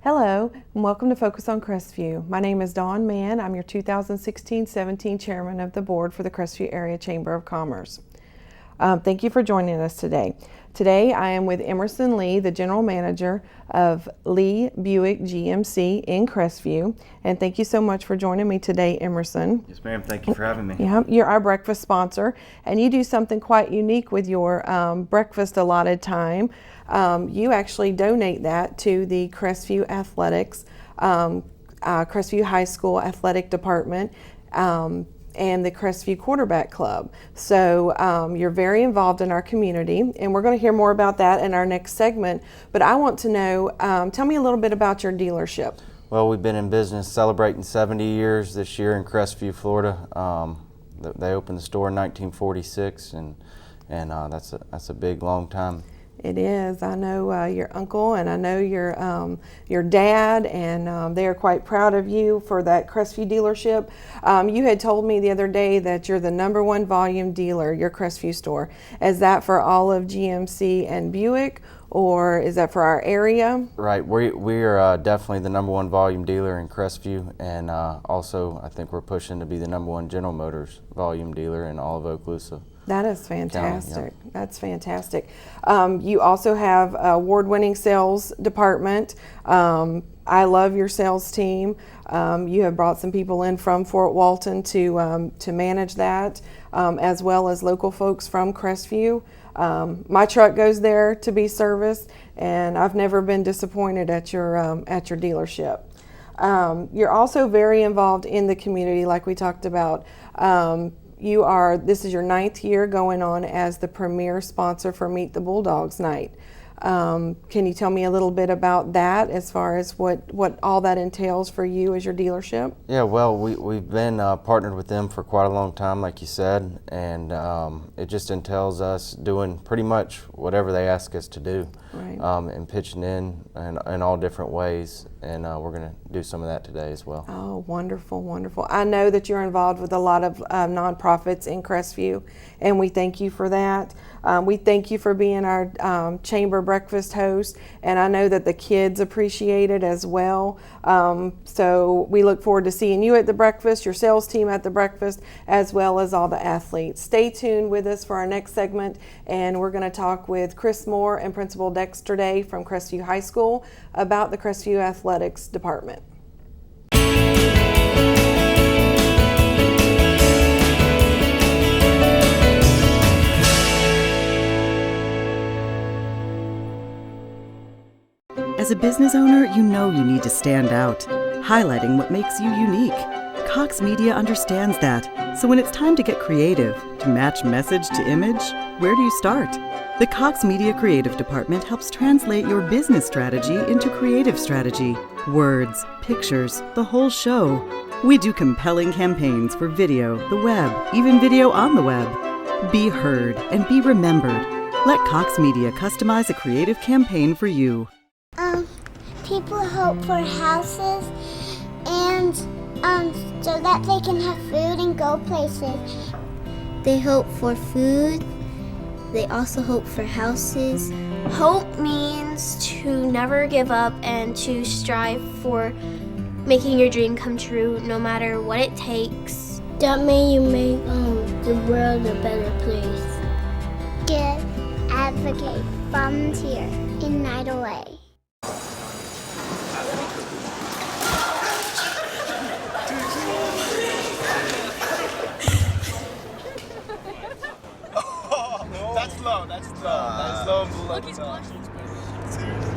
Hello, and welcome to Focus on Crestview. My name is Dawn Mann. I'm your 2016-17 Chairman of the Board for the Crestview Area Chamber of Commerce. Thank you for joining us today. Today I am with Emerson Lee, the General Manager of Lee Buick GMC in Crestview. And thank you so much for joining me today, Emerson. Yes, ma'am. Thank you for having me. Yeah, you're our breakfast sponsor, and you do something quite unique with your breakfast allotted time. You actually donate that to the Crestview Athletics, Crestview High School Athletic Department, and the Crestview Quarterback Club. So you're very involved in our community, and we're going to hear more about that in our next segment. But I want to know, tell me a little bit about your dealership. Well, we've been in business celebrating 70 years this year in Crestview, Florida. They opened the store in 1946, and that's a big, long time. It is. I know your uncle, and I know your dad, and they are quite proud of you for that Crestview dealership. You had told me the other day that you're the #1 volume dealer, your Crestview store. Is that for all of GMC and Buick, or is that for our area? Right. We are definitely the #1 volume dealer in Crestview, and also I think we're pushing to be the #1 General Motors volume dealer in all of Okaloosa. That is fantastic. County, yeah. That's fantastic. You also have an award-winning sales department. I love your sales team. You have brought some people in from Fort Walton to manage that, as well as local folks from Crestview. My truck goes there to be serviced, and I've never been disappointed at your dealership. You're also very involved in the community, like we talked about. This is your 9th year going on as the premier sponsor for Meet the Bulldogs Night. Can you tell me a little bit about that, as far as what all that entails for you as your dealership? Yeah, well, we've been partnered with them for quite a long time, like you said, and it just entails us doing pretty much whatever they ask us to do, right. And pitching in all different ways, and we're going to do some of that today as well. Oh, wonderful, wonderful. I know that you're involved with a lot of nonprofits in Crestview, and we thank you for that. We thank you for being our chamber breakfast host, and I know that the kids appreciate it as well. So we look forward to seeing you at the breakfast, your sales team at the breakfast, as well as all the athletes. Stay tuned with us for our next segment, and we're going to talk with Chris Moore and Principal Dexter Day from Crestview High School about the Crestview Athletics Department. As a business owner, you know you need to stand out, highlighting what makes you unique. Cox Media understands that, so when it's time to get creative, to match message to image, where do you start? The Cox Media Creative Department helps translate your business strategy into creative strategy. Words, pictures, the whole show. We do compelling campaigns for video, the web, even video on the web. Be heard and be remembered. Let Cox Media customize a creative campaign for you. People hope for houses and so that they can have food and go places. They hope for food. They also hope for houses. Hope means to never give up and to strive for making your dream come true, no matter what it takes. That may you make the world a better place. Give, advocate, volunteer, ignite away. That's low and below. Look, he's blushing. Seriously.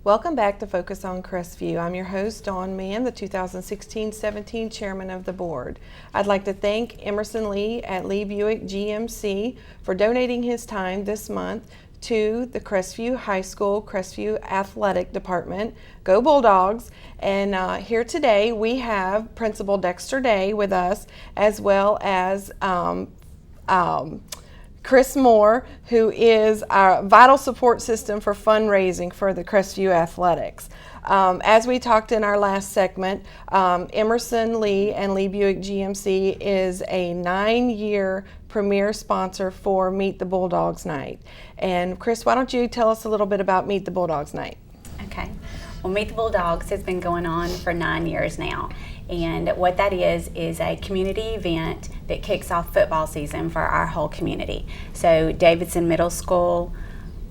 Welcome back to Focus on Crestview. I'm your host, Dawn Mann, the 2016-17 Chairman of the Board. I'd like to thank Emerson Lee at Lee Buick GMC for donating his time this month to the Crestview High School, Crestview Athletic Department. Go Bulldogs! And here today we have Principal Dexter Day with us, as well as Chris Moore, who is our vital support system for fundraising for the Crestview Athletics. As we talked in our last segment, Emerson Lee and Lee Buick GMC is a 9-year premier sponsor for Meet the Bulldogs Night. And Chris, why don't you tell us a little bit about Meet the Bulldogs Night? Okay. Well, Meet the Bulldogs has been going on for 9 years now. And what that is a community event that kicks off football season for our whole community. So Davidson Middle School,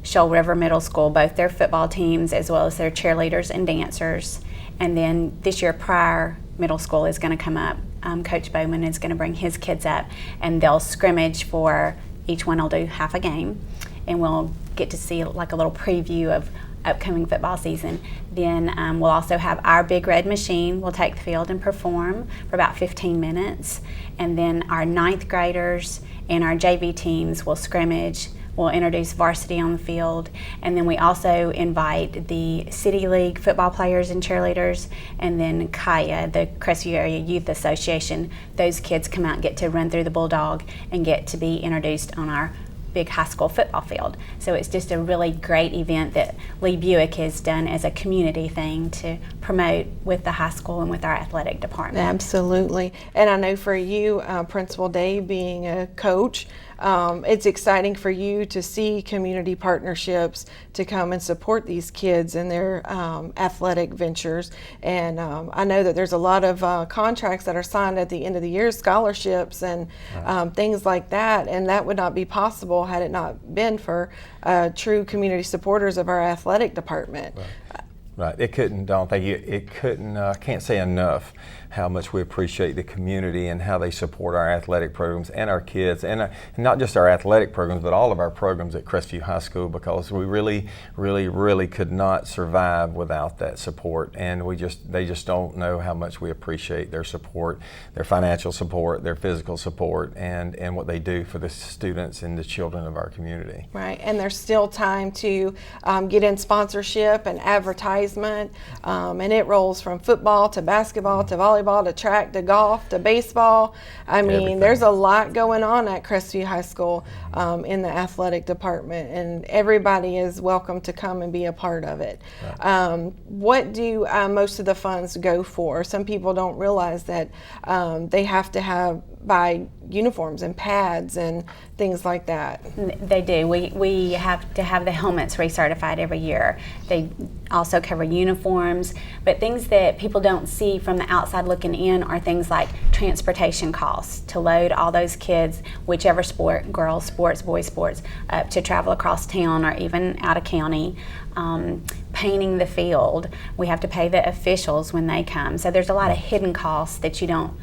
Shoal River Middle School, both their football teams as well as their cheerleaders and dancers. And then this year Pryor Middle School is going to come up. Coach Bowman is going to bring his kids up, and they'll scrimmage for, each one will do half a game, and we'll get to see like a little preview of upcoming football season. Then we'll also have our Big Red Machine will take the field and perform for about 15 minutes. And then our 9th graders and our JV teams will scrimmage. We'll introduce varsity on the field. And then we also invite the City League football players and cheerleaders, and then KAYA, the Crestview Area Youth Association. Those kids come out and get to run through the Bulldog and get to be introduced on our big high school football field. So it's just a really great event that Lee Buick has done as a community thing to promote with the high school and with our athletic department. Absolutely. And I know for you, Principal Day, being a coach, it's exciting for you to see community partnerships to come and support these kids in their athletic ventures. And I know that there's a lot of contracts that are signed at the end of the year, scholarships and things like that, and that would not be possible had it not been for true community supporters of our athletic department. Right. It couldn't, Dawn, thank you. It couldn't, can't say enough how much we appreciate the community and how they support our athletic programs and our kids, and not just our athletic programs, but all of our programs at Crestview High School, because we really could not survive without that support. And they just don't know how much we appreciate their support, their financial support, their physical support, and what they do for the students and the children of our community. Right, and there's still time to get in sponsorship and advertisement, and it rolls from football to basketball to volleyball to track to golf to baseball. I mean, Everything. There's a lot going on at Crestview High School in the athletic department, and everybody is welcome to come and be a part of it. Right. What do most of the funds go for? Some people don't realize that they have to buy uniforms and pads and things like that. They do. We have to have the helmets recertified every year. They also cover uniforms, but things that people don't see from the outside looking in are things like transportation costs to load all those kids, whichever sport, girls sports, boys sports, to travel across town or even out of county. Painting the field, we have to pay the officials when they come. So there's a lot of hidden costs that you don't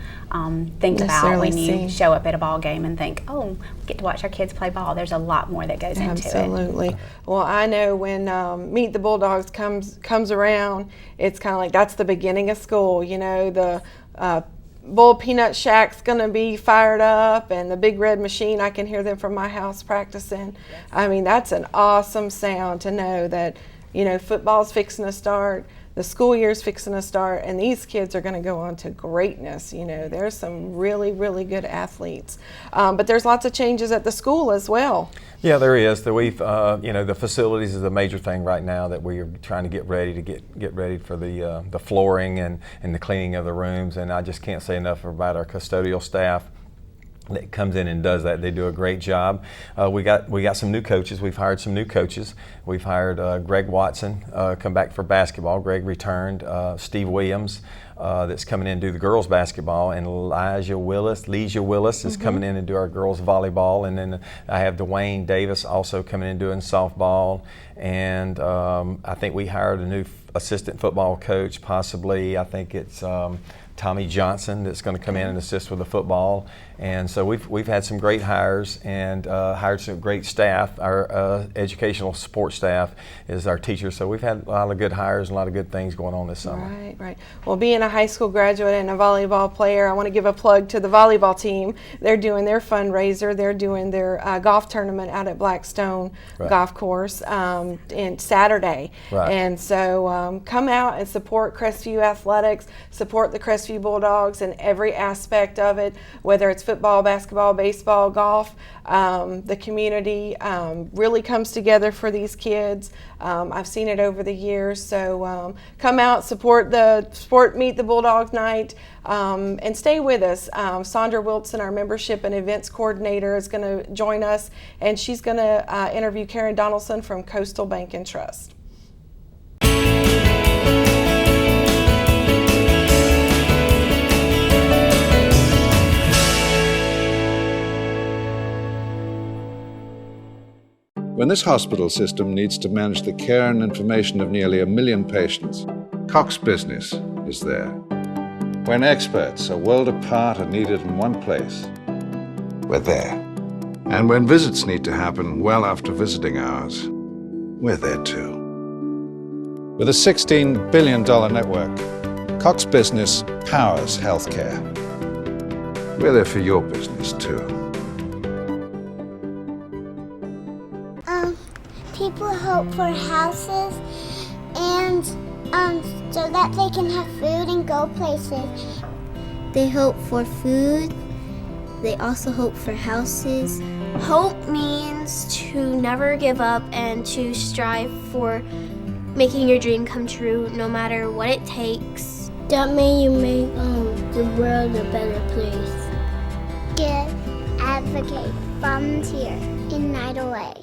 think about when you show up at a ball game and think, oh, we get to watch our kids play ball. There's a lot more that goes into it. Absolutely. Well, I know when Meet the Bulldogs comes around, it's kind of like that's the beginning of school. You know, the Bull Peanut Shack's going to be fired up, and the Big Red Machine, I can hear them from my house practicing. I mean, that's an awesome sound to know that, you know, football's fixing to start, the school year's fixing to start, and these kids are going to go on to greatness. You know, there's some really, really good athletes. But there's lots of changes at the school as well. Yeah, there is. We've, you know, the facilities is a major thing right now that we are trying to get ready for the flooring and the cleaning of the rooms. And I just can't say enough about our custodial staff that comes in and does that. They do a great job. We got some new coaches. We've hired some new coaches. We've hired Greg Watson come back for basketball. Greg returned. Steve Williams that's coming in to do the girls basketball, and Leisha Willis is coming in and do our girls volleyball. And then I have Dwayne Davis also coming in doing softball. And I think we hired a new assistant football coach, possibly. I think it's Tommy Johnson that's going to come in and assist with the football. And so we've had some great hires and hired some great staff. Our educational support staff is our teachers. So we've had a lot of good hires and a lot of good things going on this summer. Right, right. Well, being a high school graduate and a volleyball player, I want to give a plug to the volleyball team. They're doing their fundraiser. They're doing their golf tournament out at Blackstone Golf Course in Saturday. Right. And so come out and support Crestview Athletics, support the Crestview Bulldogs in every aspect of it, whether it's football, basketball, baseball, golf. The community really comes together for these kids. I've seen it over the years. So come out, support Meet the Bulldogs Night, and stay with us. Sandra Wilson, our membership and events coordinator, is going to join us, and she's going to interview Karen Donaldson from Coastal Bank and Trust. When this hospital system needs to manage the care and information of nearly 1 million patients, Cox Business is there. When experts a world apart are needed in one place, we're there. And when visits need to happen well after visiting hours, we're there too. With a $16 billion network, Cox Business powers healthcare. We're there for your business too. People hope for houses and so that they can have food and go places. They hope for food. They also hope for houses. Hope means to never give up and to strive for making your dream come true no matter what it takes. That may you make the world a better place. Give, advocate, volunteer, unite away.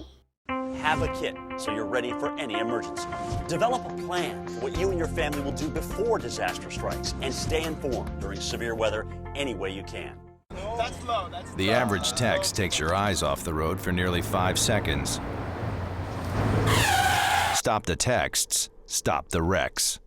Have a kit so you're ready for any emergency. Develop a plan for what you and your family will do before disaster strikes, and stay informed during severe weather any way you can. The average text takes your eyes off the road for nearly 5 seconds. Stop the texts, stop the wrecks.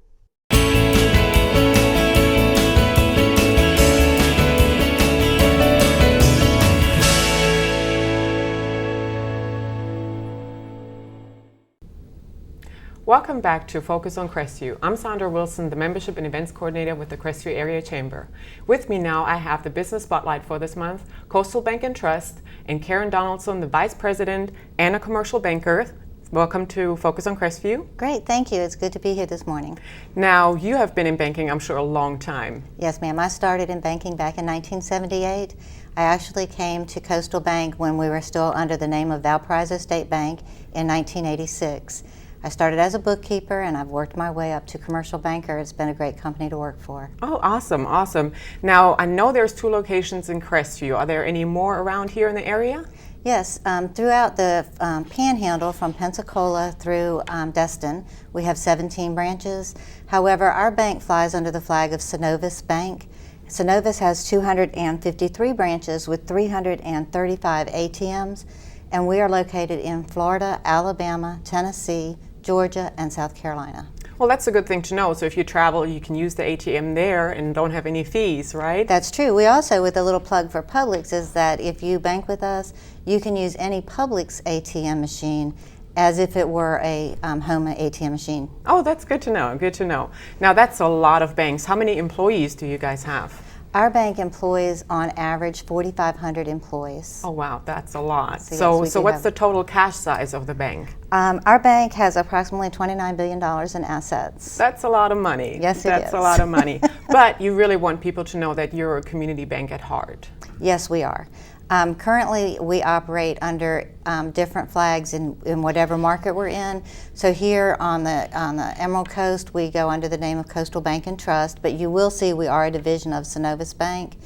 Welcome back to Focus on Crestview. I'm Sandra Wilson, the Membership and Events Coordinator with the Crestview Area Chamber. With me now, I have the Business Spotlight for this month, Coastal Bank and Trust, and Karen Donaldson, the Vice President and a Commercial Banker. Welcome to Focus on Crestview. Great, thank you. It's good to be here this morning. Now, you have been in banking, I'm sure, a long time. Yes, ma'am. I started in banking back in 1978. I actually came to Coastal Bank when we were still under the name of Valparaiso State Bank in 1986. I started as a bookkeeper, and I've worked my way up to commercial banker. It's been a great company to work for. Oh, awesome, awesome. Now, I know there's 2 locations in Crestview. Are there any more around here in the area? Yes, throughout the Panhandle from Pensacola through Destin, we have 17 branches. However, our bank flies under the flag of Synovus Bank. Synovus has 253 branches with 335 ATMs, and we are located in Florida, Alabama, Tennessee, Georgia, and South Carolina. Well, that's a good thing to know. So if you travel, you can use the ATM there and don't have any fees, right? That's true. We also, with a little plug for Publix, is that if you bank with us, you can use any Publix ATM machine as if it were a home ATM machine. Oh, that's good to know, good to know. Now, that's a lot of banks. How many employees do you guys have? Our bank employs, on average, 4,500 employees. Oh, wow, that's a lot. So what's the total cash size of the bank? Our bank has approximately $29 billion in assets. That's a lot of money. Yes, it That's is. a lot of money. But you really want people to know that you're a community bank at heart. Yes, we are. Currently, we operate under different flags in whatever market we're in. So here on the Emerald Coast, we go under the name of Coastal Bank and Trust, but you will see we are a division of Synovus Bank.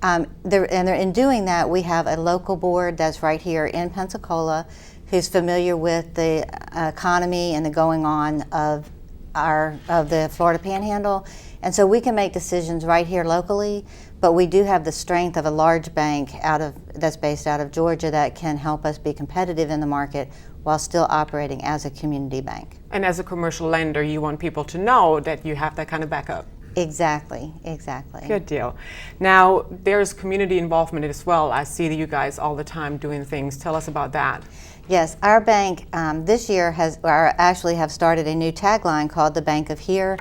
In doing that, we have a local board that's right here in Pensacola who's familiar with the economy and the going on of the Florida Panhandle. And so we can make decisions right here locally, but we do have the strength of a large bank that's based out of Georgia that can help us be competitive in the market while still operating as a community bank. And as a commercial lender, you want people to know that you have that kind of backup. Exactly, exactly. Good deal. Now, there's community involvement as well. I see that you guys all the time doing things. Tell us about that. Yes, our bank this year actually have started a new tagline called the Bank of Here,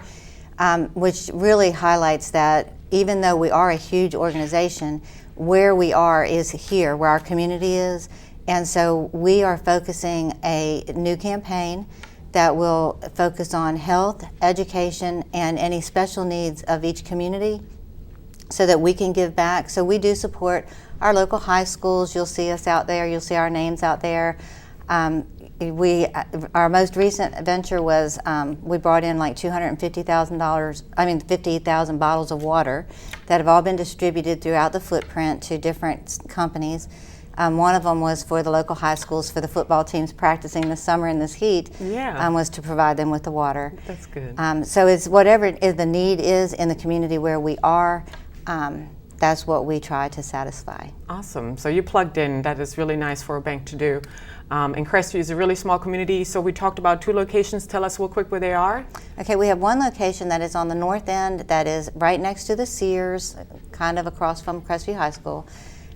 which really highlights that even though we are a huge organization, where we are is here, where our community is. And so we are focusing a new campaign that will focus on health, education, and any special needs of each community so that we can give back. So we do support our local high schools. You'll see us out there. You'll see our names out there. Our most recent venture was we brought in like $50,000 bottles of water that have all been distributed throughout the footprint to different companies. One of them was for the local high schools for the football teams practicing this summer in this heat. Yeah. Was to provide them with the water. That's good. So it's whatever the need is in the community where we are. That's what we try to satisfy. Awesome. So you plugged in. That is really nice for a bank to do. And Crestview is a really small community, so we talked about 2 locations. Tell us real quick where they are. Okay, we have one location that is on the north end that is right next to the Sears, kind of across from Crestview High School.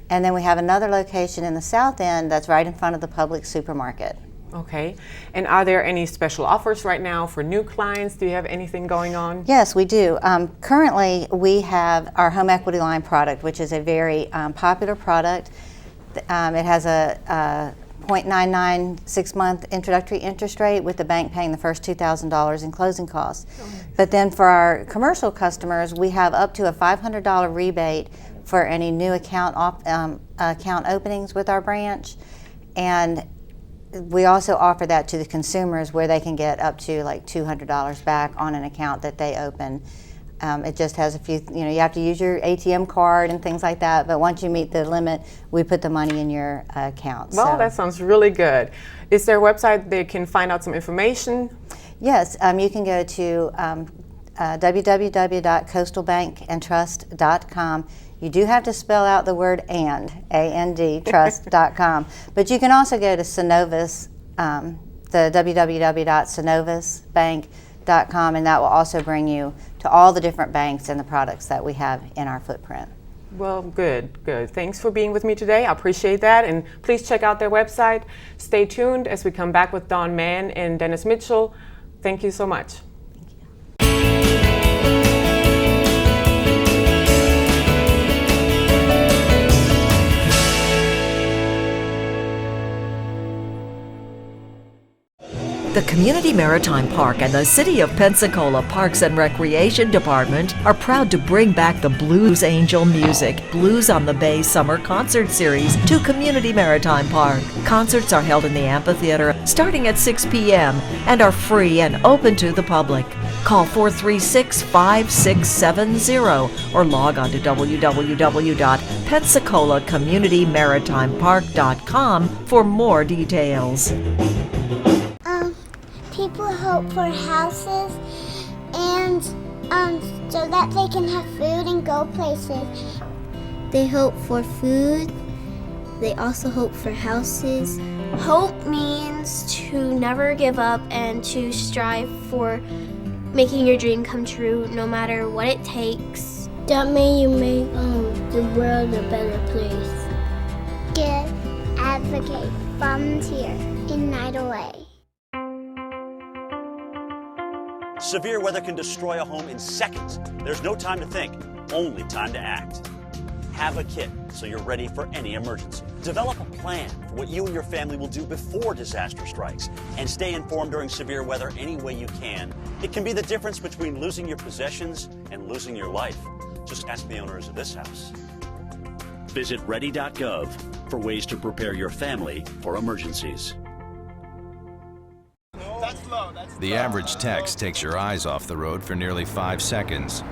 And then we have another location in the south end that's right in front of the public supermarket. Okay. And are there any special offers right now for new clients? Do you have anything going on? Yes, we do. Currently, we have our home equity line product, which is a very popular product. It has a 0.99 6-month introductory interest rate, with the bank paying the first $2,000 in closing costs. But then for our commercial customers, we have up to a $500 rebate for any new account openings with our branch. And we also offer that to the consumers, where they can get up to like $200 back on an account that they open. It just has a few, you have to use your ATM card and things like that, but once you meet the limit, we put the money in your account. Well, that sounds really good. Is there a website they can find out some information? Yes, you can go to www.coastalbankandtrust.com. You do have to spell out the word A-N-D, trust.com. But you can also go to Synovus, the www.synovusbank.com, and that will also bring you to all the different banks and the products that we have in our footprint. Well, good. Thanks for being with me today. I appreciate that. And please check out their website. Stay tuned as we come back with Dawn Mann and Dennis Mitchell. Thank you so much. The Community Maritime Park and the City of Pensacola Parks and Recreation Department are proud to bring back the Blues Angel Music Blues on the Bay Summer Concert Series to Community Maritime Park. Concerts are held in the amphitheater starting at 6 p.m. and are free and open to the public. Call 436-5670 or log on to www.PensacolaCommunityMaritimePark.com for more details. People hope for houses and so that they can have food and go places. They hope for food. They also hope for houses. Hope means to never give up and to strive for making your dream come true no matter what it takes. That may you make the world a better place. Give, advocate, volunteer, ignite away. Severe weather can destroy a home in seconds. There's no time to think, only time to act. Have a kit so you're ready for any emergency. Develop a plan for what you and your family will do before disaster strikes, and stay informed during severe weather any way you can. It can be the difference between losing your possessions and losing your life. Just ask the owners of this house. Visit ready.gov for ways to prepare your family for emergencies. The average text takes your eyes off the road for nearly 5 seconds.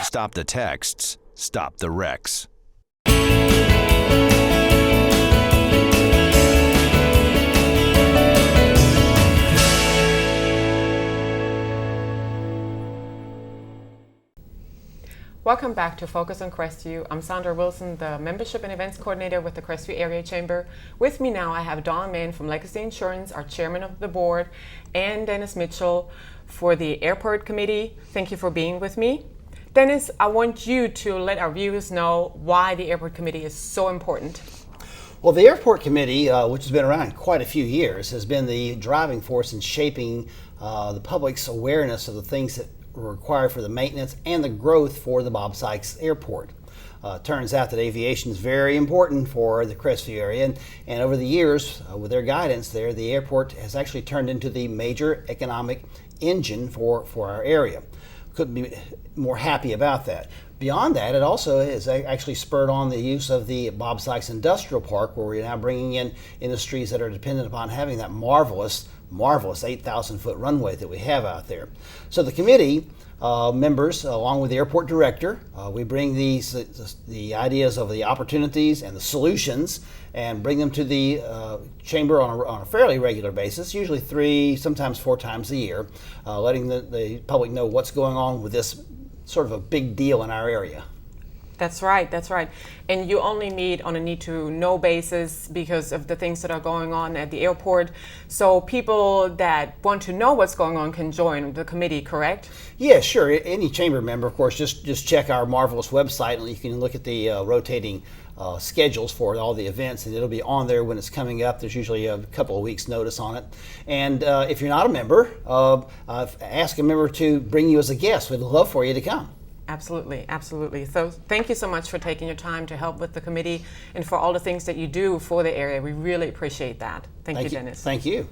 Stop the texts, stop the wrecks. Welcome back to Focus on Crestview. I'm Sandra Wilson, the Membership and Events Coordinator with the Crestview Area Chamber. With me now I have Don Mann from Legacy Insurance, our Chairman of the Board, and Dennis Mitchell for the Airport Committee. Thank you for being with me. Dennis, I want you to let our viewers know why the Airport Committee is so important. Well, the Airport Committee, which has been around quite a few years, has been the driving force in shaping the public's awareness of the things that were required for the maintenance and the growth for the Bob Sykes Airport. Turns out that aviation is very important for the Crestview area, and over the years, with their guidance there, the airport has actually turned into the major economic engine for our area. Couldn't be more happy about that. Beyond that, it also has actually spurred on the use of the Bob Sykes Industrial Park, where we're now bringing in industries that are dependent upon having that marvelous 8,000-foot runway that we have out there. So the committee members, along with the airport director, we bring the ideas of the opportunities and the solutions and bring them to the chamber on a fairly regular basis, usually 3, sometimes 4 times a year, letting the public know what's going on with this sort of a big deal in our area. That's right. And you only meet on a need-to-know basis because of the things that are going on at the airport. So people that want to know what's going on can join the committee, correct? Yeah, sure. Any chamber member, of course, just check our marvelous website and you can look at the rotating schedules for all the events, and it'll be on there when it's coming up. There's usually a couple of weeks notice on it. And if you're not a member, ask a member to bring you as a guest. We'd love for you to come. Absolutely. So thank you so much for taking your time to help with the committee and for all the things that you do for the area. We really appreciate that. Thank you, Dennis. Thank you.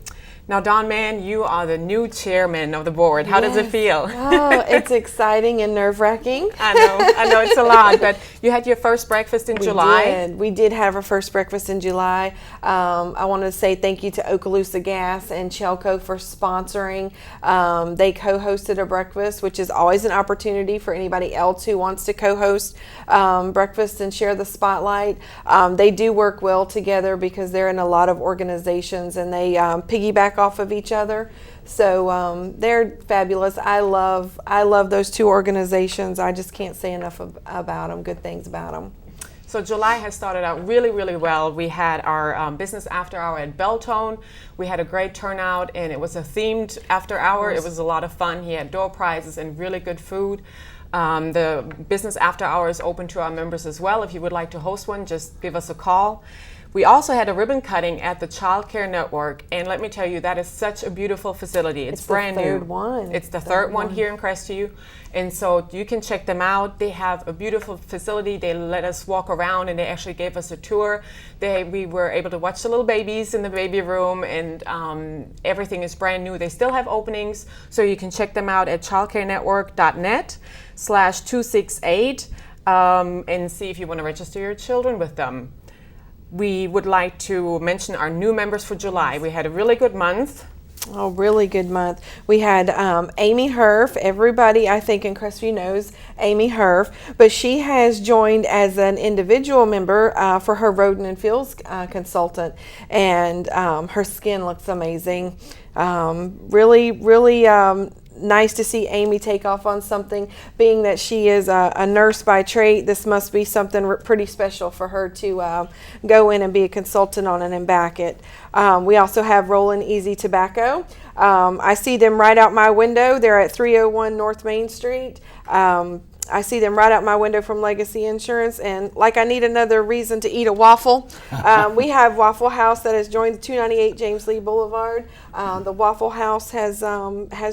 Now, Don Mann, you are the new chairman of the board. How does it feel? Oh, it's exciting and nerve-wracking. I know it's a lot, but you had your first breakfast in July. We did have our first breakfast in July. I want to say thank you to Okaloosa Gas and Chelco for sponsoring. They co-hosted a breakfast, which is always an opportunity for anybody else who wants to co-host breakfast and share the spotlight. They do work well together because they're in a lot of organizations and they piggyback off of each other. So they're fabulous. I love those two organizations. I just can't say enough about them, good things about them. So July has started out really well. We had our business after hour at Beltone. We had a great turnout and it was a themed after hour. It was a lot of fun. He had door prizes and really good food. The business after hour is open to our members as well. If you would like to host one, just give us a call. We also had a ribbon cutting at the Child Care Network, and let me tell you, that is such a beautiful facility. It's brand new. It's the third one here in Crestview, and so you can check them out. They have a beautiful facility. They let us walk around, and they actually gave us a tour. We were able to watch the little babies in the baby room, and everything is brand new. They still have openings, so you can check them out at childcarenetwork.net/268 and see if you want to register your children with them. We would like to mention our new members for July. We had a really good month. Oh, really good month. We had Amy Herf. Everybody, I think, in Crestview knows Amy Herf, but she has joined as an individual member for her Roden and Fields consultant, and her skin looks amazing. Really nice to see Amy take off on something. Being that she is a nurse by trade, this must be something pretty special for her to go in and be a consultant on it and back it. We also have Rollin' Easy Tobacco. I see them right out my window. They're at 301 North Main Street. I see them right out my window from Legacy Insurance, and like I need another reason to eat a waffle. We have Waffle House that has joined the 298 James Lee Boulevard. The Waffle House has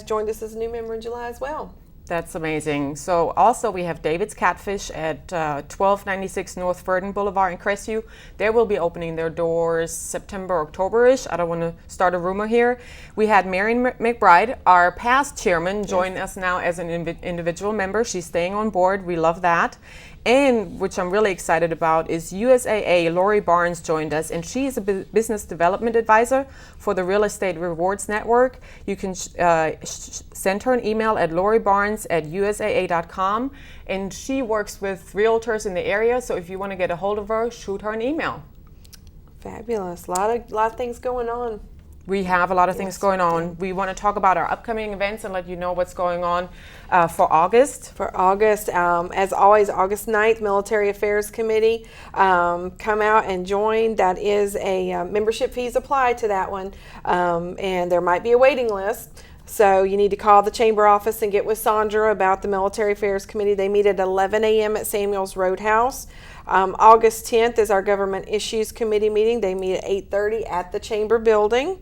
joined us as a new member in July as well. That's amazing. So also we have David's Catfish at 1296 North Verdon Boulevard in Crestview. They will be opening their doors September, October-ish. I don't want to start a rumor here. We had Marion McBride, our past chairman, join us now as an individual member. She's staying on board. We love that. And which I'm really excited about is USAA. Lori Barnes joined us, and she is a business development advisor for the Real Estate Rewards Network. You can send her an email at loribarnes@usaa.com, and she works with realtors in the area. So if you want to get a hold of her, shoot her an email. Fabulous. A lot of things going on. We have a lot of things going on. We want to talk about our upcoming events and let you know what's going on for August. For August, as always, August 9th, Military Affairs Committee. Come out and join. That is a membership fees apply to that one. And there might be a waiting list. So you need to call the chamber office and get with Sandra about the Military Affairs Committee. They meet at 11 a.m. at Samuels Roadhouse. August 10th is our Government Issues Committee meeting. They meet at 8:30 at the Chamber building.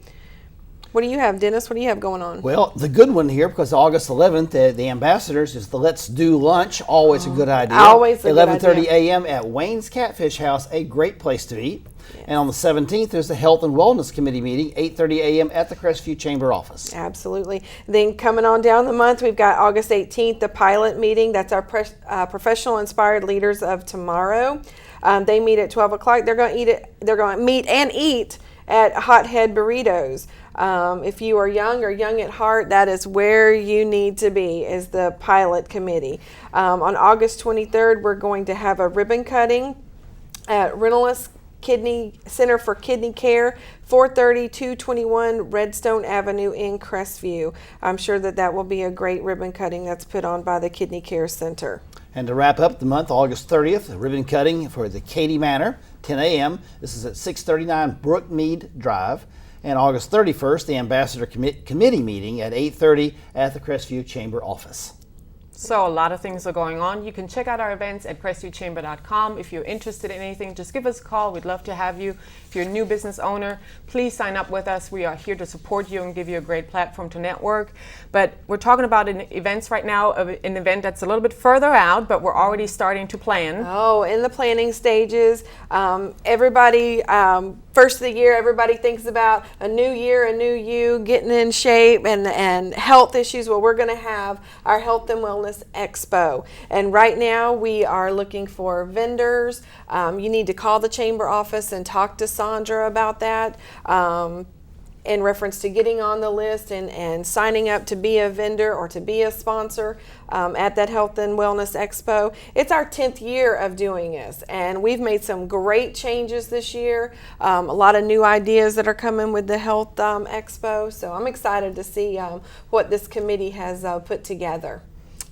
What do you have, Dennis? What do you have going on? Well, the good one here, because August 11th, the ambassadors, is the Let's Do Lunch. Always a good idea. Always a good 11:30 idea. a.m. at Wayne's Catfish House, a great place to eat. Yes. And on the 17th, there's the Health and Wellness Committee meeting, 8:30 a.m. at the Crestview Chamber office. Absolutely. Then coming on down the month, we've got August 18th, the pilot meeting. That's our professional inspired leaders of tomorrow. They meet at 12 o'clock. They're going to meet and eat at Hothead Burritos. If you are young or young at heart, that is where you need to be, is the pilot committee. On August 23rd, we're going to have a ribbon cutting at Reynolds Center for Kidney Care, 430-221 Redstone Avenue in Crestview. I'm sure that will be a great ribbon cutting that's put on by the Kidney Care Center. And to wrap up the month, August 30th, the ribbon cutting for the Katy Manor, 10 a.m. This is at 639 Brookmead Drive. And August 31st, the Ambassador Committee meeting at 8:30 at the Crestview Chamber office. So a lot of things are going on. You can check out our events at crestviewchamber.com. If you're interested in anything, just give us a call. We'd love to have you. If you're a new business owner, please sign up with us. We are here to support you and give you a great platform to network. But we're talking about events right now, an event that's a little bit further out, but we're already starting to plan. Oh, in the planning stages. Everybody, first of the year, everybody thinks about a new year, a new you, getting in shape and health issues. Well, we're going to have our Health and Wellness Expo. And right now we are looking for vendors. You need to call the chamber office and talk to Sandra about that. In reference to getting on the list and signing up to be a vendor or to be a sponsor at that Health and Wellness Expo. It's our 10th year of doing this, and we've made some great changes this year. A lot of new ideas that are coming with the Health Expo, so I'm excited to see what this committee has put together.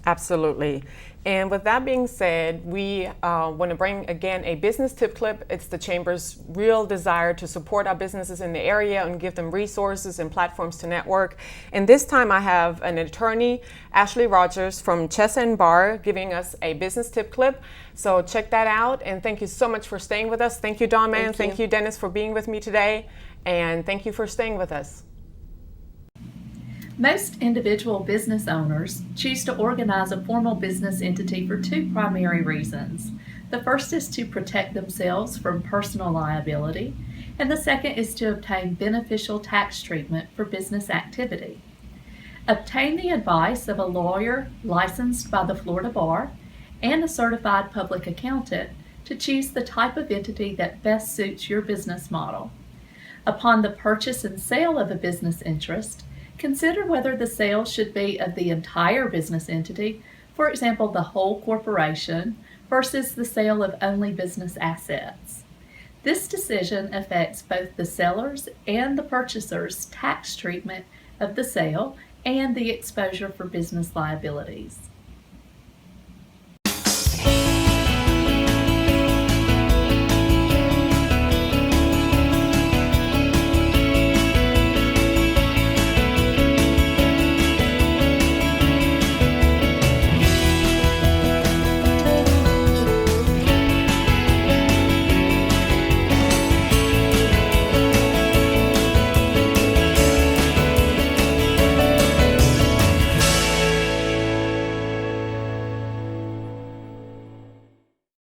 Absolutely. And with that being said, we want to bring again a business tip clip. It's the Chamber's real desire to support our businesses in the area and give them resources and platforms to network. And this time I have an attorney, Ashley Rogers from Chess & Bar, giving us a business tip clip. So check that out. And thank you so much for staying with us. Thank you, Dawn Man. Thank you, Dennis, for being with me today. And thank you for staying with us. Most individual business owners choose to organize a formal business entity for two primary reasons. The first is to protect themselves from personal liability, and the second is to obtain beneficial tax treatment for business activity. Obtain the advice of a lawyer licensed by the Florida Bar and a certified public accountant to choose the type of entity that best suits your business model. Upon the purchase and sale of a business interest, consider whether the sale should be of the entire business entity, for example, the whole corporation, versus the sale of only business assets. This decision affects both the seller's and the purchaser's tax treatment of the sale and the exposure for business liabilities.